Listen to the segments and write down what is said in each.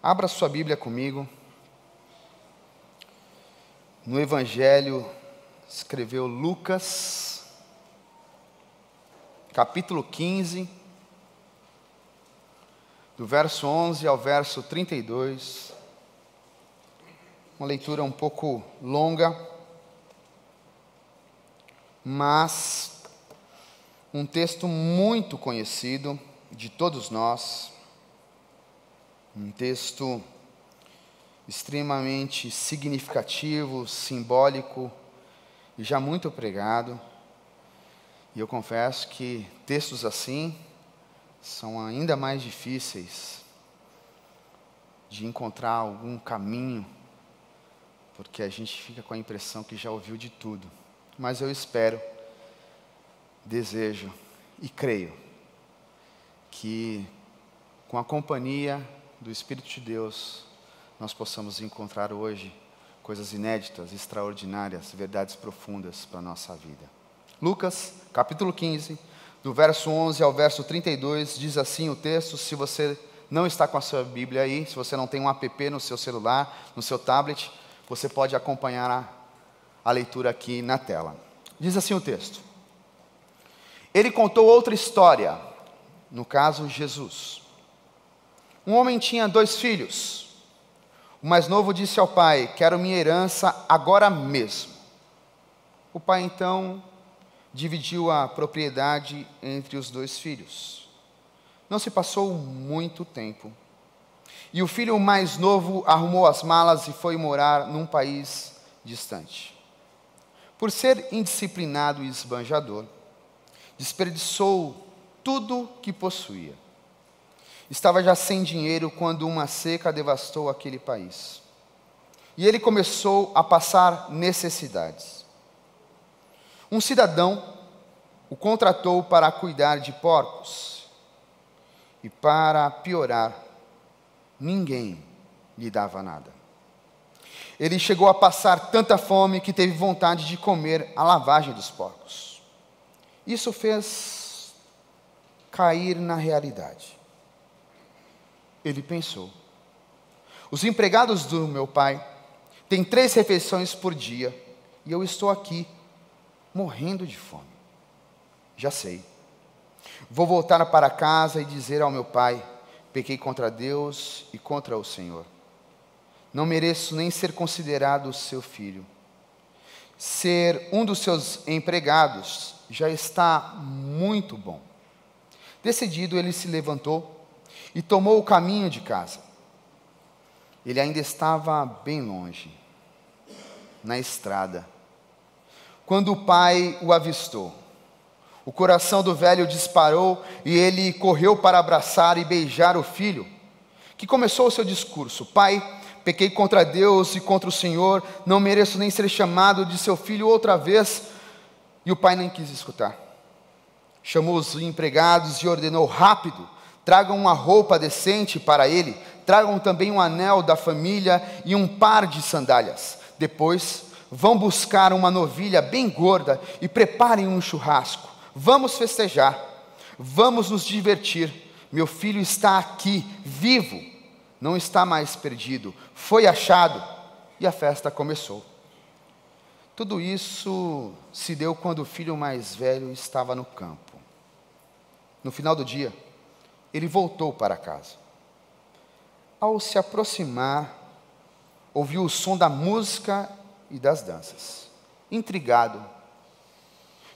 Abra sua Bíblia comigo. No Evangelho, escreveu Lucas, capítulo 15, do verso 11 ao verso 32. Uma leitura um pouco longa, mas um texto muito conhecido de todos nós. Um texto extremamente significativo, simbólico e já muito pregado. E eu confesso que textos assim são ainda mais difíceis de encontrar algum caminho, porque a gente fica com a impressão que já ouviu de tudo. Mas eu espero, desejo e creio que com a companhia do Espírito de Deus, nós possamos encontrar hoje coisas inéditas, extraordinárias, verdades profundas para a nossa vida. Lucas, capítulo 15, do verso 11 ao verso 32, diz assim o texto. Se você não está com a sua Bíblia aí, se você não tem um app no seu celular, no seu tablet, você pode acompanhar a leitura aqui na tela. Diz assim o texto: Ele contou outra história, no caso Jesus. Um homem tinha 2 filhos. O mais novo disse ao pai: quero minha herança agora mesmo. O pai então dividiu a propriedade entre os 2 filhos. Não se passou muito tempo, e o filho mais novo arrumou as malas e foi morar num país distante. Por ser indisciplinado e esbanjador, desperdiçou tudo que possuía. Estava já sem dinheiro quando uma seca devastou aquele país. E ele começou a passar necessidades. Um cidadão o contratou para cuidar de porcos. E para piorar, ninguém lhe dava nada. Ele chegou a passar tanta fome que teve vontade de comer a lavagem dos porcos. Isso fez cair na realidade. Ele pensou: os empregados do meu pai têm 3 refeições por dia e eu estou aqui, morrendo de fome. Já sei. Vou voltar para casa e dizer ao meu pai: pequei contra Deus e contra o Senhor. Não mereço nem ser considerado seu filho. Ser um dos seus empregados já está muito bom. Decidido, ele se levantou e tomou o caminho de casa. Ele ainda estava bem longe, na estrada, quando o pai o avistou. O coração do velho disparou e ele correu para abraçar e beijar o filho, que começou o seu discurso: pai, pequei contra Deus e contra o Senhor, não mereço nem ser chamado de seu filho outra vez. E o pai nem quis escutar. Chamou os empregados e ordenou: rápido, tragam uma roupa decente para ele, tragam também um anel da família e um par de sandálias. Depois, vão buscar uma novilha bem gorda e preparem um churrasco. Vamos festejar, vamos nos divertir. Meu filho está aqui, vivo, não está mais perdido, foi achado. E a festa começou. Tudo isso se deu quando o filho mais velho estava no campo. No final do dia, ele voltou para casa. Ao se aproximar, ouviu o som da música e das danças. Intrigado,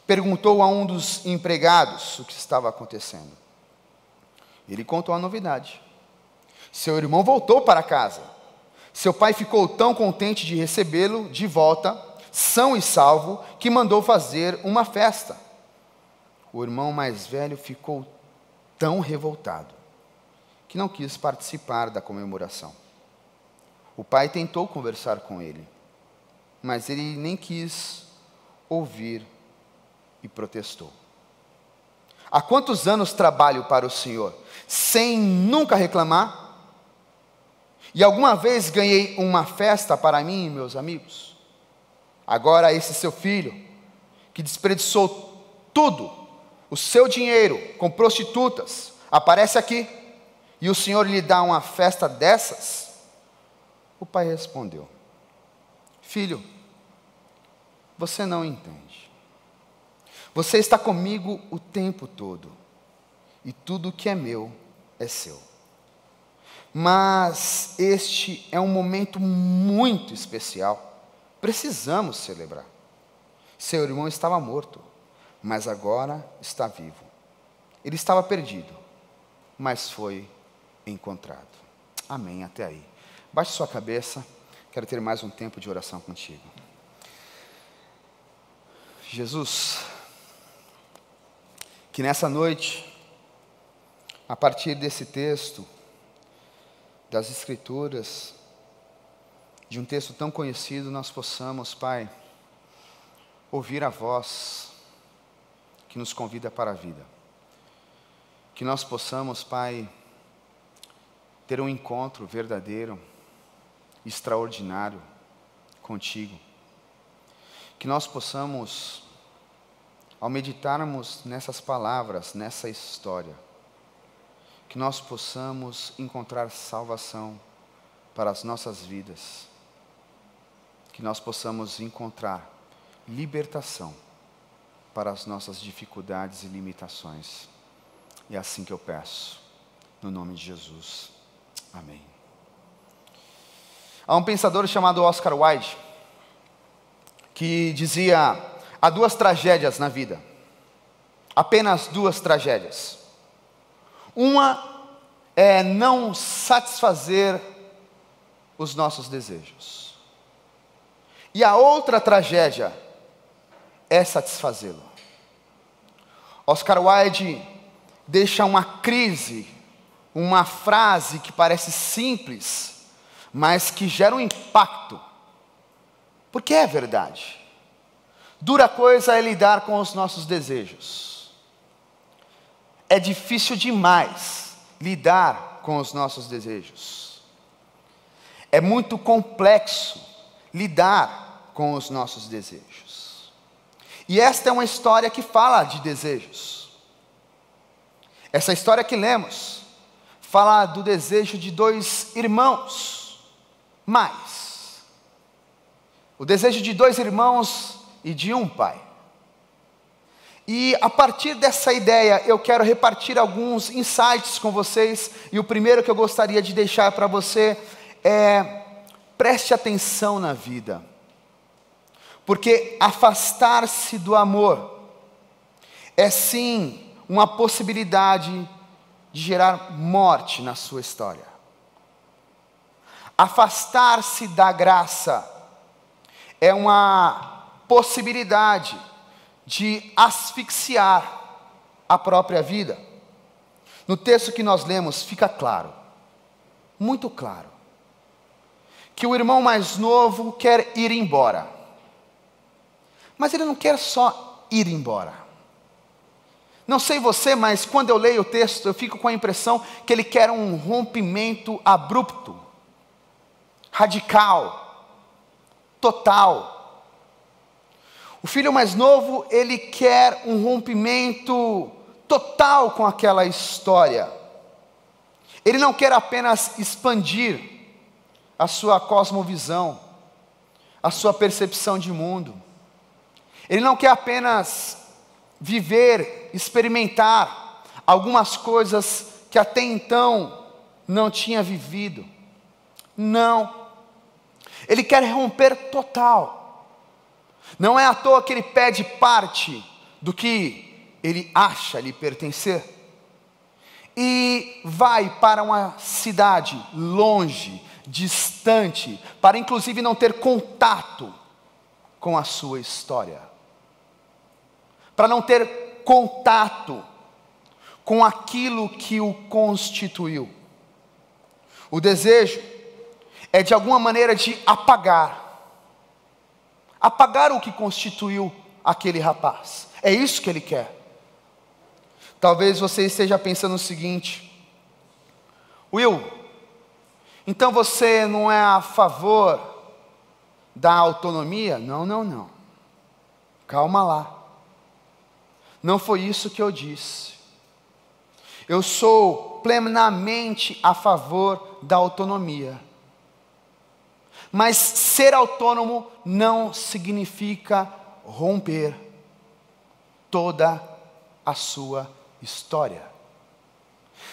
perguntou a um dos empregados o que estava acontecendo. Ele contou a novidade. Seu irmão voltou para casa. Seu pai ficou tão contente de recebê-lo de volta, são e salvo, que mandou fazer uma festa. O irmão mais velho ficou tão revoltado que não quis participar da comemoração. O pai tentou conversar com ele, mas ele nem quis ouvir e protestou. Há quantos anos trabalho para o Senhor, sem nunca reclamar? E alguma vez ganhei uma festa para mim e meus amigos? Agora esse seu filho, que desperdiçou tudo, o seu dinheiro com prostitutas, aparece aqui e o Senhor lhe dá uma festa dessas? O pai respondeu: filho, você não entende. Você está comigo o tempo todo, e tudo que é meu é seu. Mas este é um momento muito especial. Precisamos celebrar. Seu irmão estava morto, mas agora está vivo. Ele estava perdido, mas foi encontrado. Amém, até aí. Baixe sua cabeça, quero ter mais um tempo de oração contigo. Jesus, que nessa noite, a partir desse texto, das Escrituras, de um texto tão conhecido, nós possamos, Pai, ouvir a voz que nos convida para a vida. Que nós possamos, Pai, ter um encontro verdadeiro, extraordinário contigo. Que nós possamos, ao meditarmos nessas palavras, nessa história, que nós possamos encontrar salvação para as nossas vidas. Que nós possamos encontrar libertação para as nossas dificuldades e limitações. E é assim que eu peço, no nome de Jesus. Amém. Há um pensador chamado Oscar Wilde, que dizia: há duas tragédias na vida, apenas duas tragédias. Uma é não satisfazer os nossos desejos, e a outra tragédia é satisfazê-lo. Oscar Wilde deixa uma crise, uma frase que parece simples, mas que gera um impacto, porque é verdade. Dura coisa é lidar com os nossos desejos. É difícil demais lidar com os nossos desejos. É muito complexo lidar com os nossos desejos. E esta é uma história que fala de desejos. Essa história que lemos fala do desejo de dois irmãos, mais. O desejo de dois irmãos e de um pai. E a partir dessa ideia eu quero repartir alguns insights com vocês. E o primeiro que eu gostaria de deixar para você é: preste atenção na vida. Porque afastar-se do amor é sim uma possibilidade de gerar morte na sua história. Afastar-se da graça é uma possibilidade de asfixiar a própria vida. No texto que nós lemos fica claro, muito claro, que o irmão mais novo quer ir embora. Mas ele não quer só ir embora. Não sei você, mas quando eu leio o texto, eu fico com a impressão que ele quer um rompimento abrupto, radical, total. O filho mais novo, ele quer um rompimento total com aquela história. Ele não quer apenas expandir a sua cosmovisão, a sua percepção de mundo. Ele não quer apenas viver, experimentar algumas coisas que até então não tinha vivido. Não. Ele quer romper total. Não é à toa que ele pede parte do que ele acha lhe pertencer. E vai para uma cidade longe, distante, para inclusive não ter contato com a sua história. Para não ter contato com aquilo que o constituiu. O desejo é de alguma maneira de apagar o que constituiu aquele rapaz. É isso que ele quer. Talvez você esteja pensando o seguinte: Will, então você não é a favor da autonomia? Não. Calma lá. Não foi isso que eu disse. Eu sou plenamente a favor da autonomia. Mas ser autônomo não significa romper toda a sua história.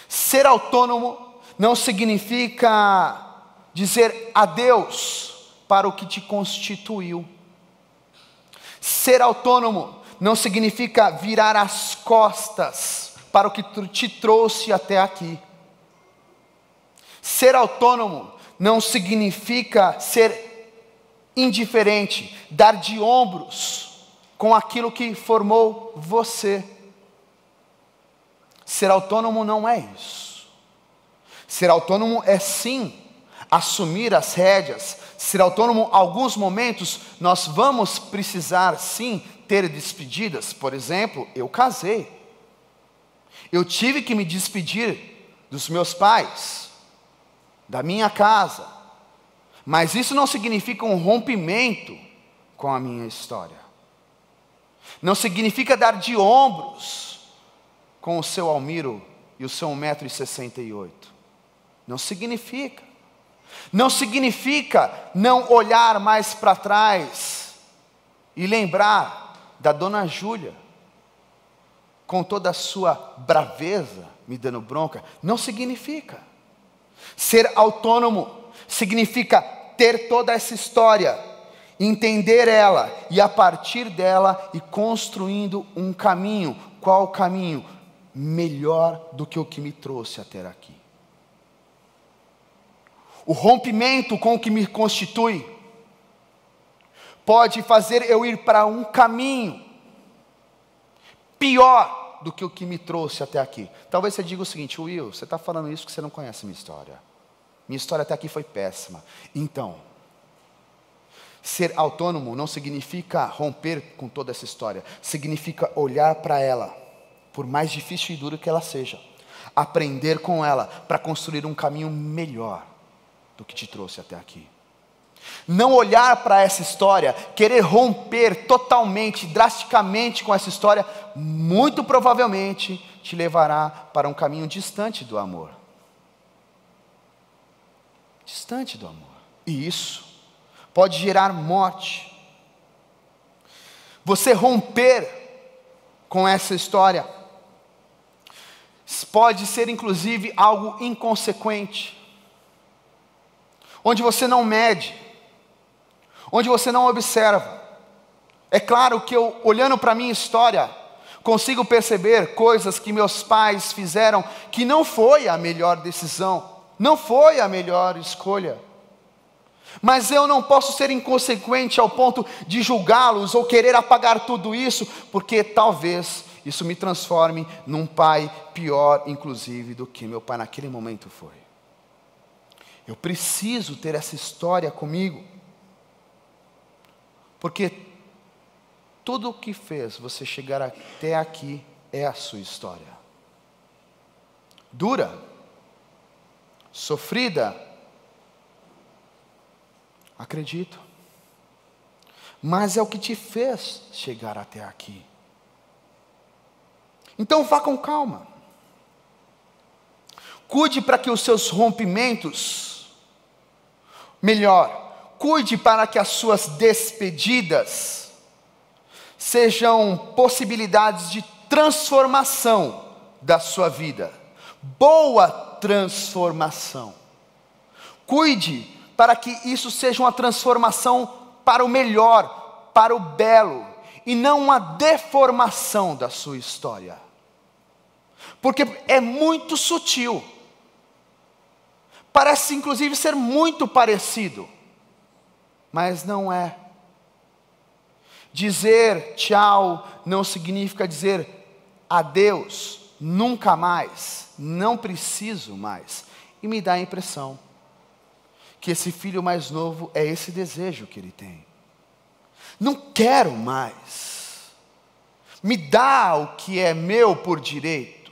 Ser autônomo não significa dizer adeus para o que te constituiu. Ser autônomo não significa virar as costas para o que te trouxe até aqui. Ser autônomo não significa ser indiferente, dar de ombros com aquilo que formou você. Ser autônomo não é isso. Ser autônomo é sim assumir as rédeas. Ser autônomo, alguns momentos, nós vamos precisar sim ter despedidas. Por exemplo, eu casei. Eu tive que me despedir dos meus pais, da minha casa. Mas isso não significa um rompimento com a minha história. Não significa dar de ombros com o seu Almiro e o seu 1,68 m. Não significa. Não significa não olhar mais para trás e lembrar da Dona Júlia, com toda a sua braveza, me dando bronca. Não significa. Ser autônomo significa ter toda essa história, entender ela e a partir dela ir construindo um caminho. Qual caminho? Melhor do que o que me trouxe até aqui. O rompimento com o que me constitui pode fazer eu ir para um caminho pior do que o que me trouxe até aqui. Talvez você diga o seguinte: Will, você está falando isso porque você não conhece minha história. Minha história até aqui foi péssima. Então, ser autônomo não significa romper com toda essa história. Significa olhar para ela, por mais difícil e duro que ela seja, aprender com ela para construir um caminho melhor do que te trouxe até aqui. Não olhar para essa história, querer romper totalmente, drasticamente com essa história, muito provavelmente te levará para um caminho distante do amor. Distante do amor. E isso pode gerar morte. Você romper com essa história pode ser inclusive algo inconsequente, onde você não mede, onde você não observa. É claro que eu, olhando para a minha história, consigo perceber coisas que meus pais fizeram que não foi a melhor decisão, não foi a melhor escolha. Mas eu não posso ser inconsequente ao ponto de julgá-los ou querer apagar tudo isso, porque talvez isso me transforme num pai pior, inclusive, do que meu pai naquele momento foi. Eu preciso ter essa história comigo, porque tudo o que fez você chegar até aqui é a sua história. Dura, sofrida, acredito, mas é o que te fez chegar até aqui. Então vá com calma. Cuide para que os seus rompimentos, melhor, cuide para que as suas despedidas sejam possibilidades de transformação da sua vida. Boa transformação. Cuide para que isso seja uma transformação para o melhor, para o belo, e não uma deformação da sua história. Porque é muito sutil. Parece inclusive ser muito parecido, mas não é. Dizer tchau não significa dizer adeus, nunca mais, não preciso mais. E me dá a impressão que esse filho mais novo é esse desejo que ele tem. Não quero mais. Me dá o que é meu por direito.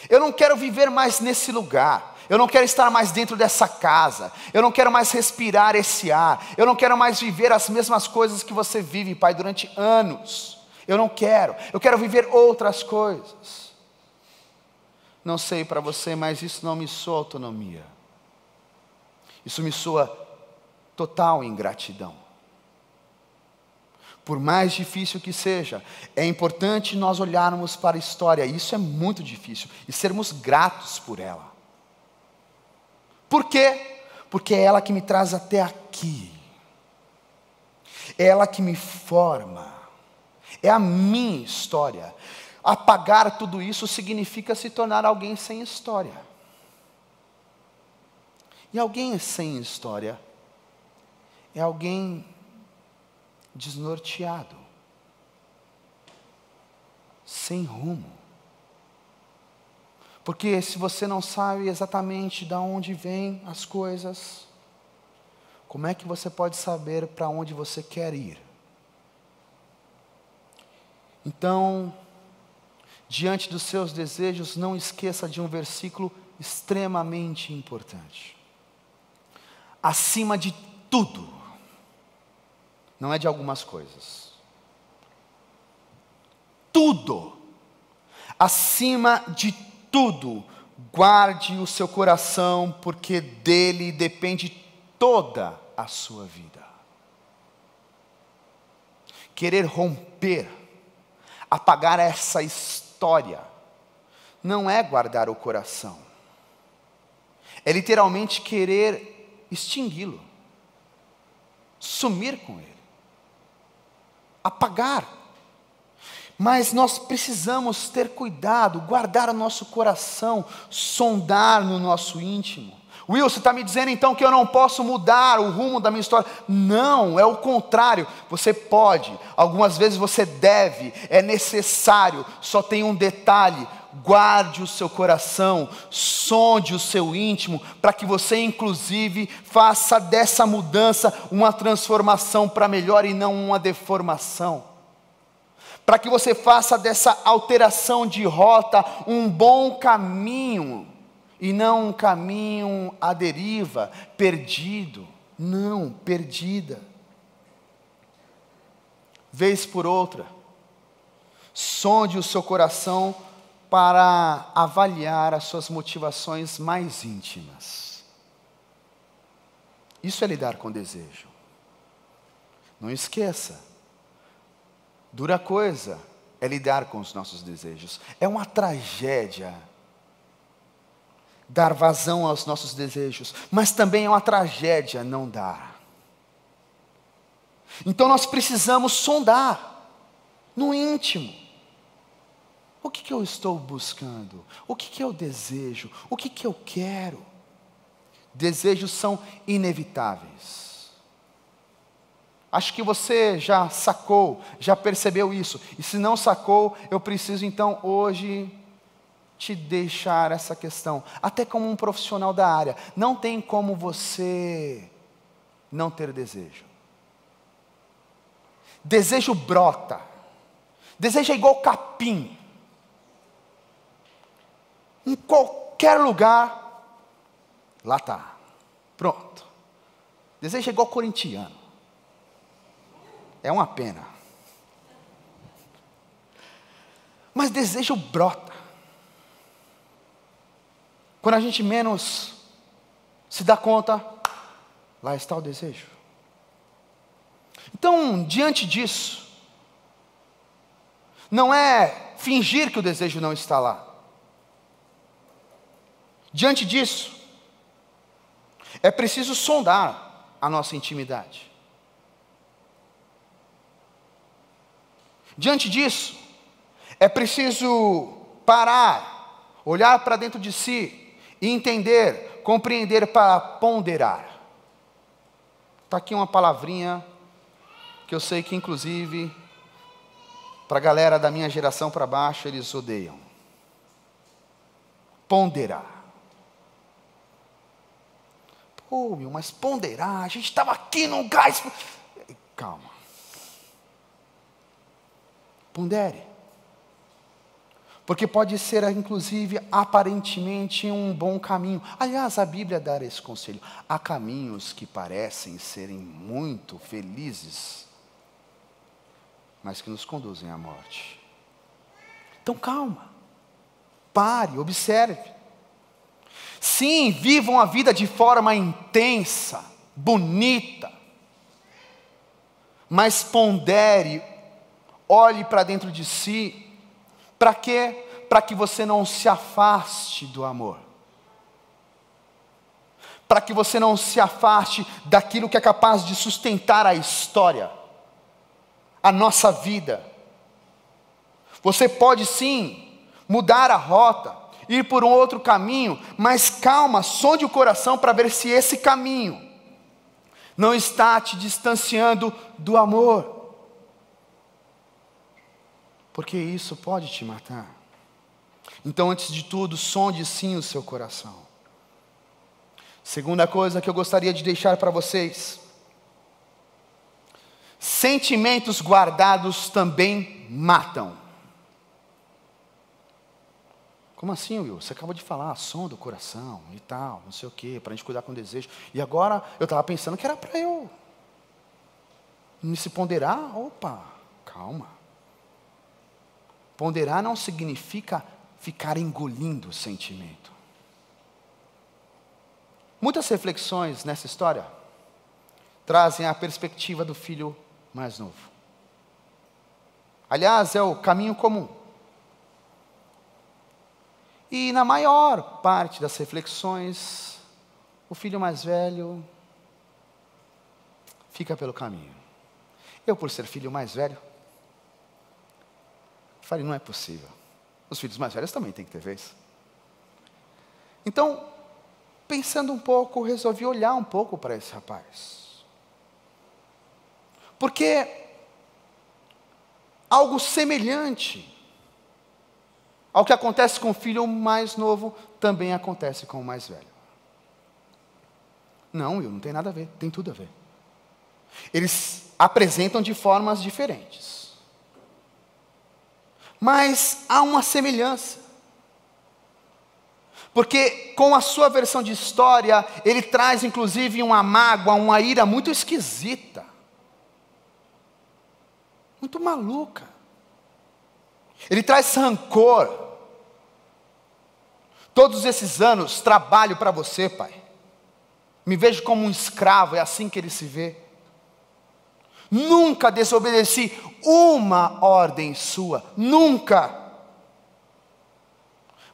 Eu não quero viver mais nesse lugar. Eu não quero estar mais dentro dessa casa. Eu não quero mais respirar esse ar. Eu não quero mais viver as mesmas coisas que você vive, pai, durante anos. Eu não quero. Eu quero viver outras coisas. Não sei para você, mas isso não me soa autonomia. Isso me soa total ingratidão. Por mais difícil que seja, é importante nós olharmos para a história, isso é muito difícil, e sermos gratos por ela. Por quê? Porque é ela que me traz até aqui. É ela que me forma. É a minha história. Apagar tudo isso significa se tornar alguém sem história. E alguém sem história é alguém desnorteado, sem rumo. Porque se você não sabe exatamente de onde vêm as coisas, como é que você pode saber para onde você quer ir? Então, diante dos seus desejos, não esqueça de um versículo extremamente importante. Acima de tudo, não é de algumas coisas. Tudo, acima de tudo, guarde o seu coração, porque dele depende toda a sua vida. Querer romper, apagar essa história, não é guardar o coração. É literalmente querer extingui-lo, sumir com ele, apagar. Mas nós precisamos ter cuidado, guardar o nosso coração, sondar no nosso íntimo. Will, você está me dizendo então que eu não posso mudar o rumo da minha história? Não, é o contrário. Você pode, algumas vezes você deve, é necessário. Só tem um detalhe: guarde o seu coração, sonde o seu íntimo, para que você inclusive faça dessa mudança uma transformação para melhor e não uma deformação. Para que você faça dessa alteração de rota um bom caminho, e não um caminho à deriva, perdido. Não, perdida. Vez por outra, sonde o seu coração para avaliar as suas motivações mais íntimas. Isso é lidar com desejo. Não esqueça, dura coisa é lidar com os nossos desejos. É uma tragédia dar vazão aos nossos desejos, mas também é uma tragédia não dar. Então nós precisamos sondar no íntimo. O que eu estou buscando? O que eu desejo? O que eu quero? Desejos são inevitáveis. Acho que você já sacou, já percebeu isso. E se não sacou, eu preciso então hoje te deixar essa questão. Até como um profissional da área, não tem como você não ter desejo. Desejo brota. Desejo é igual capim. Em qualquer lugar, lá está. Pronto. Desejo é igual corintiano. É uma pena. Mas desejo brota. Quando a gente menos se dá conta, lá está o desejo. Então, diante disso, não é fingir que o desejo não está lá. Diante disso, é preciso sondar a nossa intimidade. Diante disso, é preciso parar, olhar para dentro de si e entender, compreender para ponderar. Está aqui uma palavrinha que eu sei que inclusive para a galera da minha geração para baixo eles odeiam. Ponderar. Pô, meu, mas ponderar, a gente estava aqui no gás. Calma. Pondere. Porque pode ser, inclusive, aparentemente um bom caminho. Aliás, a Bíblia dá esse conselho. Há caminhos que parecem serem muito felizes, mas que nos conduzem à morte. Então calma. Pare, observe. Sim, vivam a vida de forma intensa, bonita. Mas pondere, olhe para dentro de si. Para quê? Para que você não se afaste do amor. Para que você não se afaste daquilo que é capaz de sustentar a história, a nossa vida. Você pode sim mudar a rota, ir por um outro caminho, mas calma, sonde o coração para ver se esse caminho não está te distanciando do amor. Porque isso pode te matar. Então, antes de tudo, sonde sim o seu coração. Segunda coisa que eu gostaria de deixar para vocês: sentimentos guardados também matam. Como assim, Will? Você acabou de falar, som do coração e tal, não sei o quê, para a gente cuidar com desejo. E agora eu estava pensando que era para eu me se ponderar. Opa, calma. Ponderar não significa ficar engolindo o sentimento. Muitas reflexões nessa história trazem a perspectiva do filho mais novo. Aliás, é o caminho comum. E na maior parte das reflexões, o filho mais velho fica pelo caminho. Eu, por ser filho mais velho, falei, não é possível. Os filhos mais velhos também têm que ter vez. Então, pensando um pouco, resolvi olhar um pouco para esse rapaz. Porque algo semelhante ao que acontece com o filho mais novo, também acontece com o mais velho. Não, não tem nada a ver, tem tudo a ver. Eles apresentam de formas diferentes. Mas há uma semelhança. Porque com a sua versão de história, ele traz inclusive uma mágoa, uma ira muito esquisita. Muito maluca. Ele traz rancor. Todos esses anos trabalho para você, pai. Me vejo como um escravo, é assim que ele se vê. Nunca desobedeci uma ordem sua, nunca.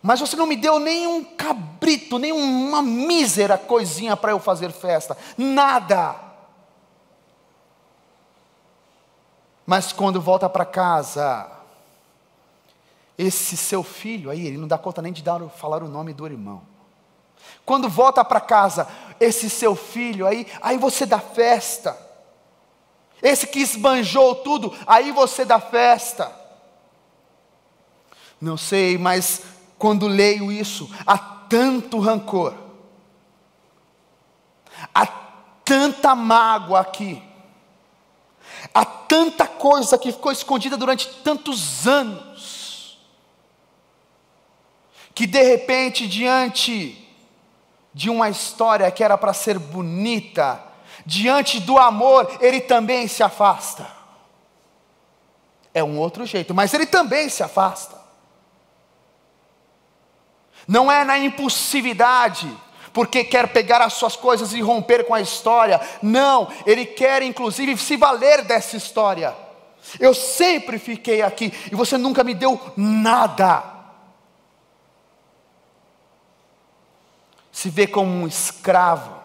Mas você não me deu nenhum cabrito, nenhuma mísera coisinha para eu fazer festa, nada. Mas quando volta para casa, esse seu filho aí, ele não dá conta nem de falar o nome do irmão. Quando volta para casa, esse seu filho aí você dá festa. Esse que esbanjou tudo, aí você dá festa. Não sei, mas quando leio isso, há tanto rancor, há tanta mágoa aqui, há tanta coisa que ficou escondida durante tantos anos, que de repente, diante de uma história que era para ser bonita, diante do amor, ele também se afasta. É um outro jeito, mas ele também se afasta. Não é na impulsividade, porque quer pegar as suas coisas e romper com a história. Não, ele quer inclusive se valer dessa história. Eu sempre fiquei aqui e você nunca me deu nada. Se vê como um escravo.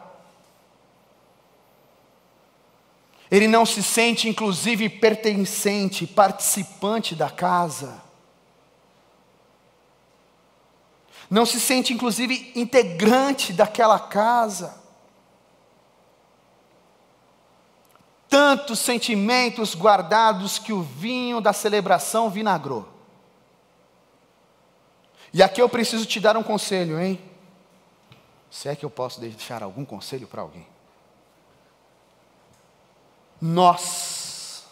Ele não se sente inclusive pertencente, participante da casa. Não se sente inclusive integrante daquela casa. Tantos sentimentos guardados que o vinho da celebração vinagrou. E aqui eu preciso te dar um conselho, hein? Se é que eu posso deixar algum conselho para alguém. Nós,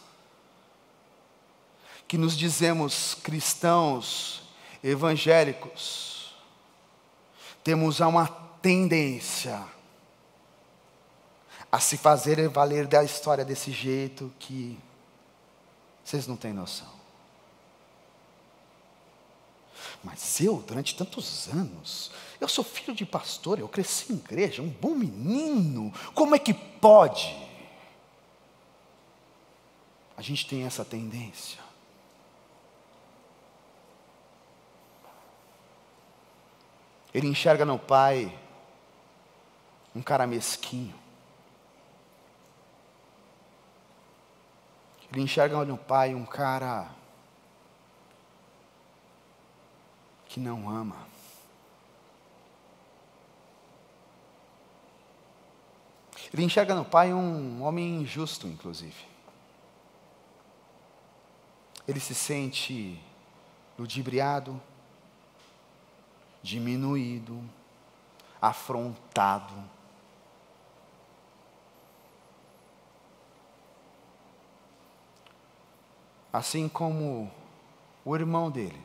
que nos dizemos cristãos, evangélicos, temos uma tendência a se fazer valer da história desse jeito que vocês não têm noção. Mas eu, durante tantos anos, eu sou filho de pastor, eu cresci em igreja, um bom menino, como é que pode? A gente tem essa tendência. Ele enxerga no pai um cara mesquinho. Ele enxerga no pai um cara que não ama. Ele enxerga no pai um homem injusto, inclusive. Ele se sente ludibriado, diminuído, afrontado. Assim como o irmão dele,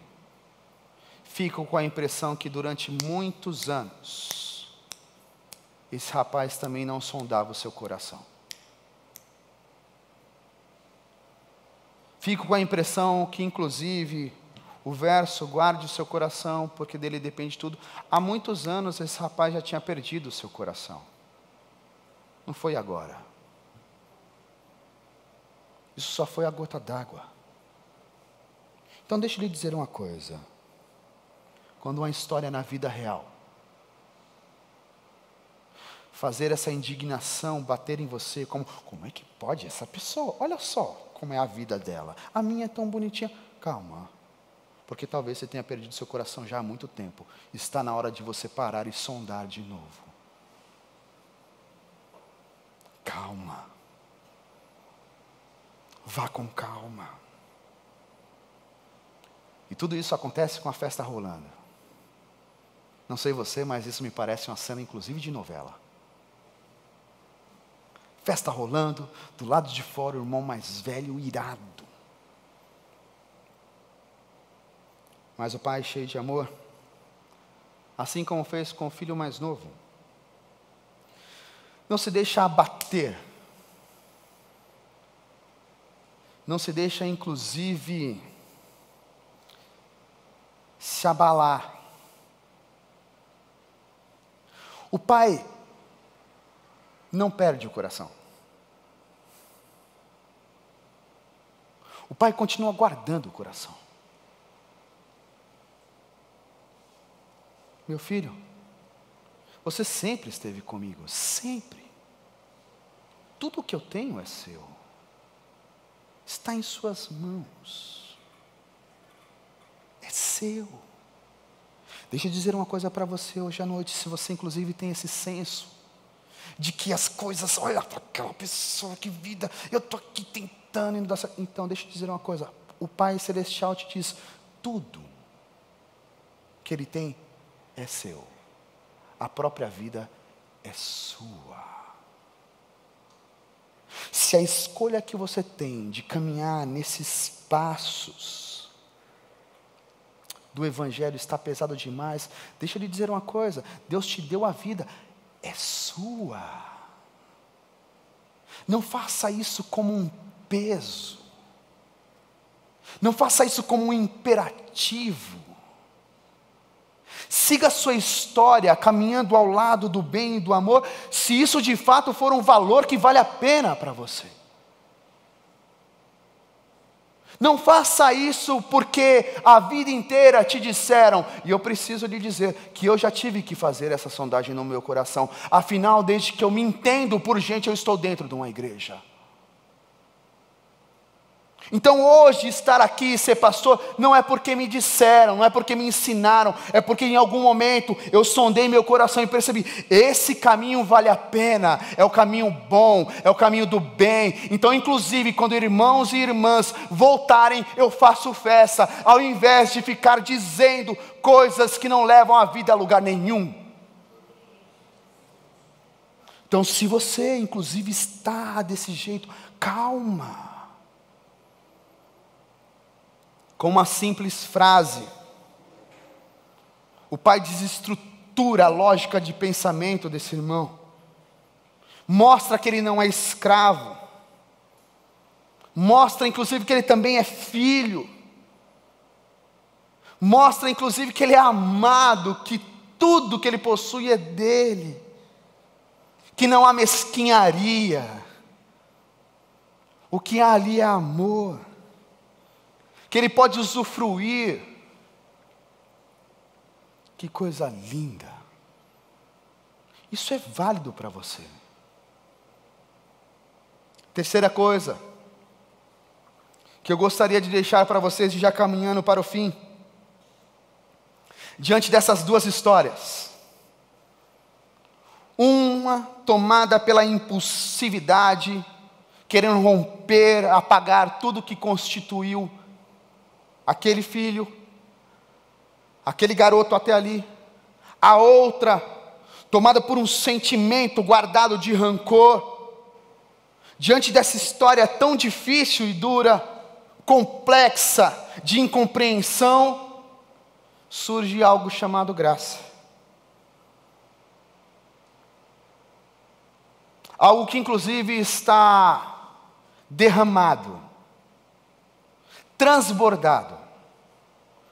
fica com a impressão que durante muitos anos, esse rapaz também não sondava o seu coração. Fico com a impressão que, inclusive, o verso, guarde o seu coração, porque dele depende tudo. Há muitos anos esse rapaz já tinha perdido o seu coração. Não foi agora. Isso só foi a gota d'água. Então deixa eu lhe dizer uma coisa. Quando uma história na vida real fazer essa indignação bater em você, como é que pode essa pessoa? Olha só como é a vida dela. A minha é tão bonitinha. Calma. Porque talvez você tenha perdido seu coração já há muito tempo. Está na hora de você parar e sondar de novo. Calma. Vá com calma. E tudo isso acontece com a festa rolando. Não sei você, mas isso me parece uma cena inclusive de novela. Festa rolando, do lado de fora o irmão mais velho irado. Mas o pai, cheio de amor, assim como fez com o filho mais novo, não se deixa abater, não se deixa inclusive se abalar. O pai não perde o coração. O pai continua guardando o coração. Meu filho, você sempre esteve comigo, sempre. Tudo o que eu tenho é seu. Está em suas mãos. É seu. Deixa eu dizer uma coisa para você hoje à noite, se você inclusive tem esse senso de que as coisas, olha para aquela pessoa, que vida, eu estou aqui tentando, indo dar certo. Então deixa eu dizer uma coisa, o Pai Celestial te diz, tudo que Ele tem é seu, a própria vida é sua. Se a escolha que você tem de caminhar nesses passos do Evangelho está pesado demais, deixa eu lhe dizer uma coisa, Deus te deu a vida, é sua. Não faça isso como um peso, não faça isso como um imperativo. Siga a sua história caminhando ao lado do bem e do amor, se isso de fato for um valor que vale a pena para você. Não faça isso porque a vida inteira te disseram, e eu preciso lhe dizer que eu já tive que fazer essa sondagem no meu coração. Afinal, desde que eu me entendo por gente, eu estou dentro de uma igreja. Então hoje estar aqui e ser pastor não é porque me disseram, não é porque me ensinaram, é porque em algum momento eu sondei meu coração e percebi, esse caminho vale a pena, é o caminho bom, é o caminho do bem. Então inclusive quando irmãos e irmãs voltarem, eu faço festa, ao invés de ficar dizendo coisas que não levam a vida a lugar nenhum. Então se você inclusive está desse jeito, calma. Com uma simples frase, o pai desestrutura a lógica de pensamento desse irmão, mostra que ele não é escravo, mostra inclusive que ele também é filho, Mostra inclusive que ele é amado, que tudo que ele possui é dele, que não há mesquinharia, o que há ali é amor, que ele pode usufruir. Que coisa linda! Isso é válido para você. Terceira coisa que eu gostaria de deixar para vocês, já caminhando para o fim, diante dessas duas histórias, uma tomada pela impulsividade, querendo romper, apagar tudo que constituiu aquele filho, aquele garoto até ali. A outra, tomada por um sentimento guardado de rancor, diante dessa história tão difícil e dura, complexa, de incompreensão, surge algo chamado graça. Algo que inclusive está derramado, transbordado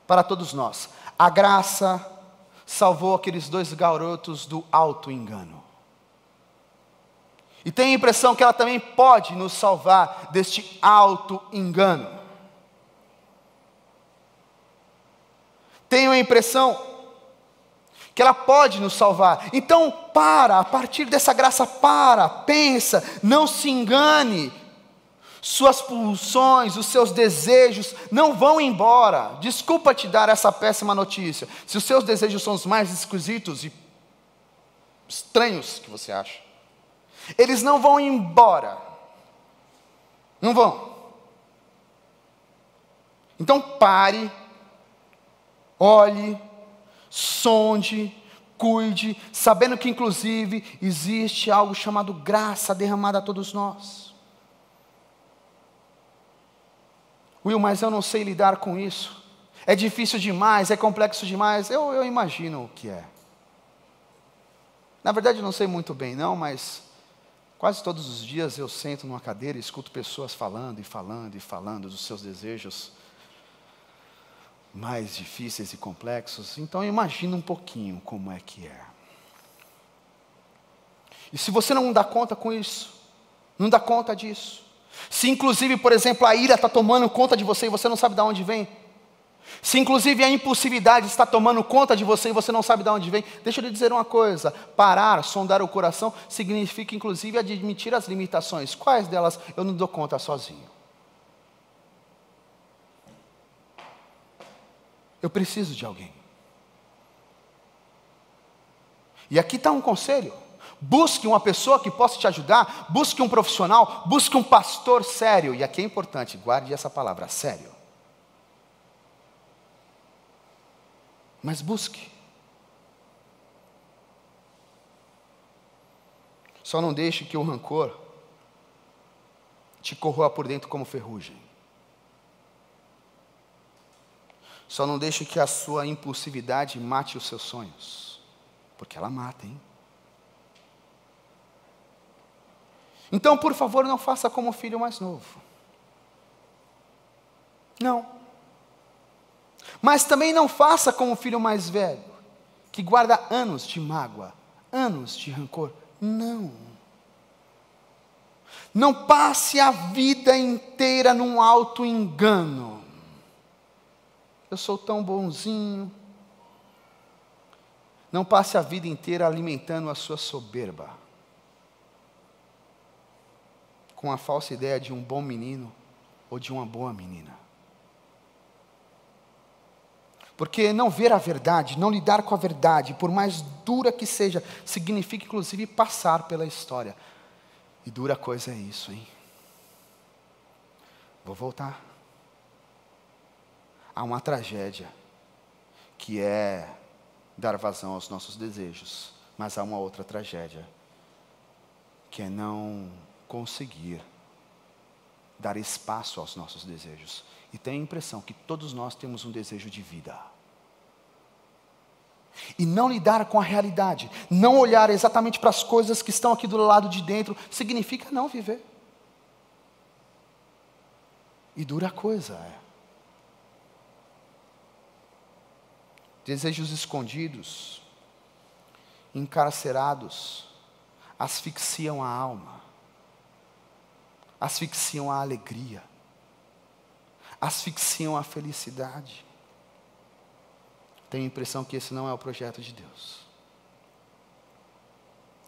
para todos nós. A graça salvou aqueles dois garotos do auto-engano. E tenho a impressão que ela também pode nos salvar deste auto-engano. Tenho a impressão que ela pode nos salvar. Então, a partir dessa graça, pensa, não se engane. Suas pulsões, os seus desejos não vão embora. Desculpa te dar essa péssima notícia. Se os seus desejos são os mais esquisitos e estranhos que você acha, eles não vão embora. Não vão. Então pare, olhe, sonde, cuide, sabendo que inclusive existe algo chamado graça derramada a todos nós. Will, mas eu não sei lidar com isso. É difícil demais, é complexo demais. Eu imagino o que é. Na verdade eu não sei muito bem não, mas quase todos os dias eu sento numa cadeira e escuto pessoas falando e falando e falando dos seus desejos mais difíceis e complexos. Então eu imagino um pouquinho como é que é. E se você não dá conta com isso, não dá conta disso, se inclusive, por exemplo, a ira está tomando conta de você e você não sabe de onde vem, se inclusive a impulsividade está tomando conta de você e você não sabe de onde vem, deixa eu lhe dizer uma coisa: parar, sondar o coração, significa inclusive admitir as limitações. Quais delas eu não dou conta sozinho? Eu preciso de alguém. E aqui está um conselho: busque uma pessoa que possa te ajudar, busque um profissional, busque um pastor sério. E aqui é importante, guarde essa palavra, sério. Mas busque. Só não deixe que o rancor te corroa por dentro como ferrugem. Só não deixe que a sua impulsividade mate os seus sonhos, porque ela mata, hein? Então, por favor, não faça como o filho mais novo. Não. Mas também não faça como o filho mais velho, que guarda anos de mágoa, anos de rancor. Não. Não passe a vida inteira num auto-engano. Eu sou tão bonzinho. Não passe a vida inteira alimentando a sua soberba, com a falsa ideia de um bom menino ou de uma boa menina. Porque não ver a verdade, não lidar com a verdade, por mais dura que seja, significa inclusive passar pela história. E dura coisa é isso, hein? Vou voltar. Há uma tragédia, que é dar vazão aos nossos desejos. Mas há uma outra tragédia, que é não conseguir dar espaço aos nossos desejos. E tenho a impressão que todos nós temos um desejo de vida. E não lidar com a realidade, não olhar exatamente para as coisas que estão aqui do lado de dentro, significa não viver. E dura coisa é. desejos escondidos, encarcerados, asfixiam a alma, asfixiam a alegria, asfixiam a felicidade. Tenho a impressão que esse não é o projeto de Deus.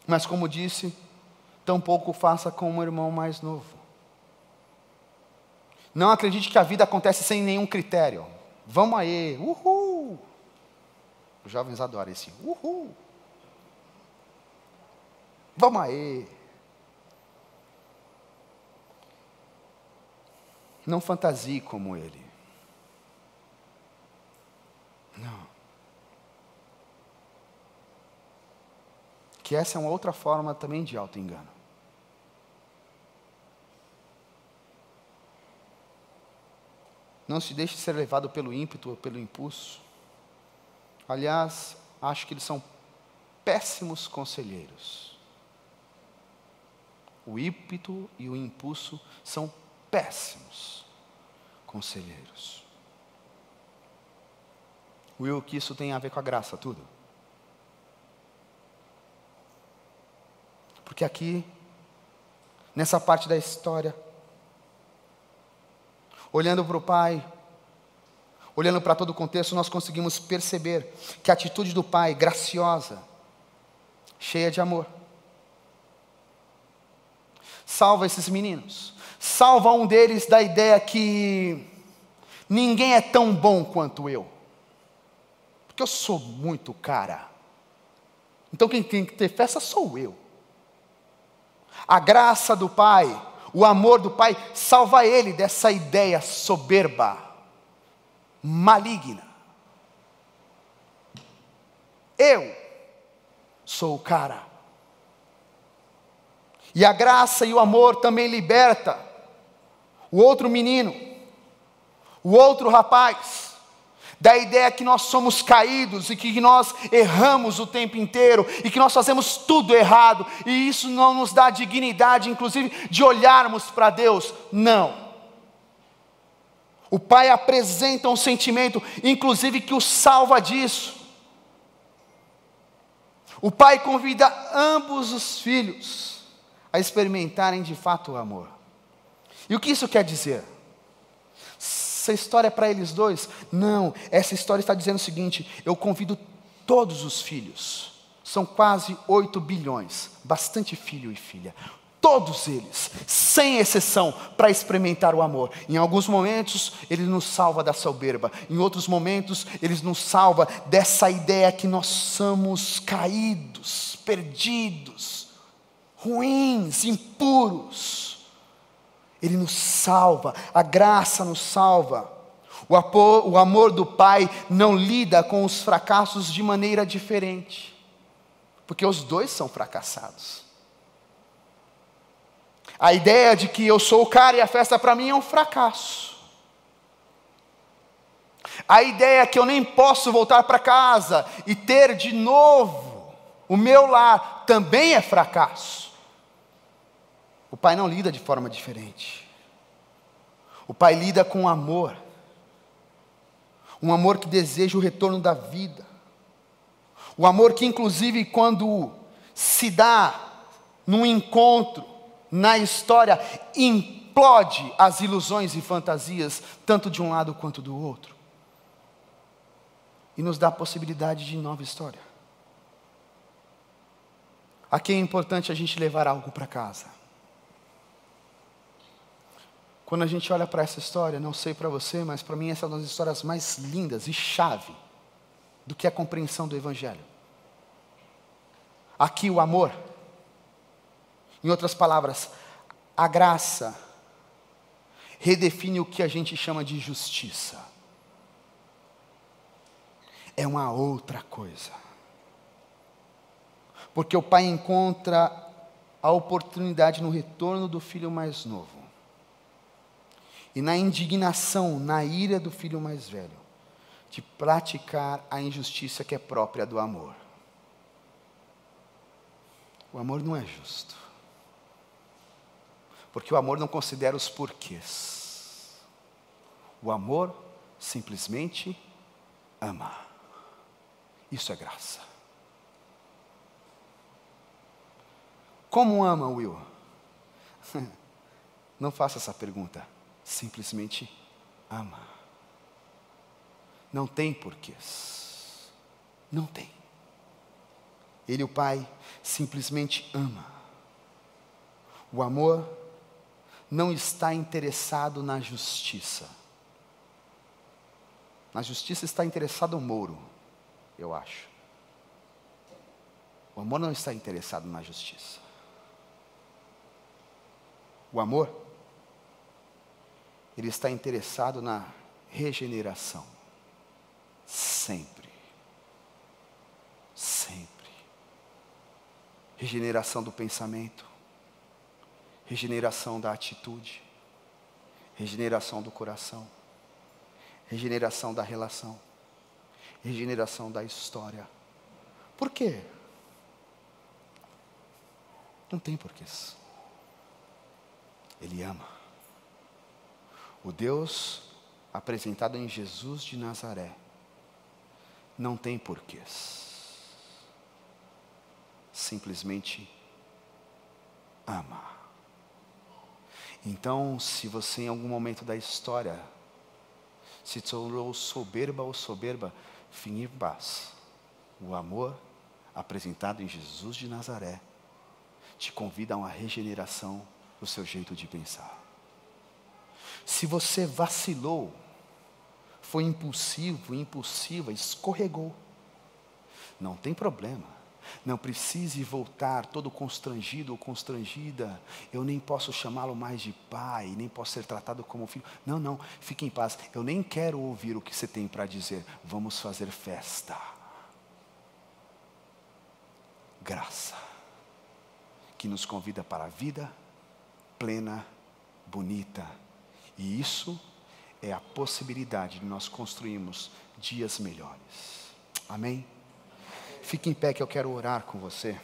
Mas como disse, tampouco faça com um irmão mais novo. Não acredite que a vida acontece sem nenhum critério. Vamos aí, uhul! Os jovens adoram esse uhul! Vamos aí! Não fantasie como ele. Não. Que essa é uma outra forma também de auto-engano. Não se deixe ser levado pelo ímpeto ou pelo impulso. Aliás, acho que eles são péssimos conselheiros. O ímpeto e o impulso são péssimos conselheiros. Will, que isso tem a ver com a graça, tudo. Porque aqui, nessa parte da história, olhando para o pai, olhando para todo o contexto, nós conseguimos perceber que a atitude do pai, graciosa, cheia de amor, salva esses meninos, salva um deles da ideia que ninguém é tão bom quanto eu, porque eu sou muito cara, então quem tem que ter festa sou eu. A graça do pai, o amor do pai, salva ele dessa ideia soberba, maligna. Eu sou o cara. E a graça e o amor também liberta o outro menino, o outro rapaz, da ideia que nós somos caídos e que nós erramos o tempo inteiro e que nós fazemos tudo errado e isso não nos dá dignidade, inclusive, de olharmos para Deus. Não. O pai apresenta um sentimento, inclusive, que o salva disso. O pai convida ambos os filhos a experimentarem de fato o amor. E o que isso quer dizer? Essa história é para eles dois? Não, essa história está dizendo o seguinte: eu convido todos os filhos, são quase 8 bilhões, bastante filho e filha, todos eles, sem exceção, para experimentar o amor. Em alguns momentos, ele nos salva da soberba, em outros momentos, ele nos salva dessa ideia que nós somos caídos, perdidos, ruins, impuros. Ele nos salva, a graça nos salva. O amor do pai não lida com os fracassos de maneira diferente, porque os dois são fracassados. A ideia de que eu sou o cara e a festa para mim é um fracasso. A ideia que eu nem posso voltar para casa e ter de novo o meu lar também é fracasso. O pai não lida de forma diferente. O pai lida com amor. Um amor que deseja o retorno da vida. O amor que, inclusive, quando se dá num encontro, na história, implode as ilusões e fantasias, tanto de um lado quanto do outro. E nos dá a possibilidade de nova história. Aqui é importante a gente levar algo para casa. Quando a gente olha para essa história, não sei para você, mas para mim essa é uma das histórias mais lindas e chave do que a compreensão do Evangelho. Aqui o amor, em outras palavras, a graça, redefine o que a gente chama de justiça. É uma outra coisa. Porque o pai encontra a oportunidade no retorno do filho mais novo. E na indignação, na ira do filho mais velho, de praticar a injustiça que é própria do amor. O amor não é justo. Porque o amor não considera os porquês. O amor simplesmente ama. Isso é graça. Como ama, Will? Não faça essa pergunta. Simplesmente ama. Não tem porquês. Não tem. Ele, o Pai, simplesmente ama. O amor não está interessado na justiça. Na justiça está interessado o Moro, eu acho. O amor não está interessado na justiça. O amor, ele está interessado na regeneração. Sempre. Sempre. Regeneração do pensamento. Regeneração da atitude. Regeneração do coração. Regeneração da relação. Regeneração da história. Por quê? Não tem porquês. Ele ama. O Deus apresentado em Jesus de Nazaré não tem porquês. Simplesmente ama. Então, se você em algum momento da história se tornou soberba ou soberba, fique em paz. O amor apresentado em Jesus de Nazaré te convida a uma regeneração do seu jeito de pensar. Se você vacilou, foi impulsivo, impulsiva, escorregou, não tem problema. Não precise voltar todo constrangido ou constrangida. Eu nem posso chamá-lo mais de pai, nem posso ser tratado como filho. Não, não, fique em paz. Eu nem quero ouvir o que você tem para dizer. Vamos fazer festa. Graça, que nos convida para a vida plena, bonita. E isso é a possibilidade de nós construirmos dias melhores. Amém? Fique em pé que eu quero orar com você.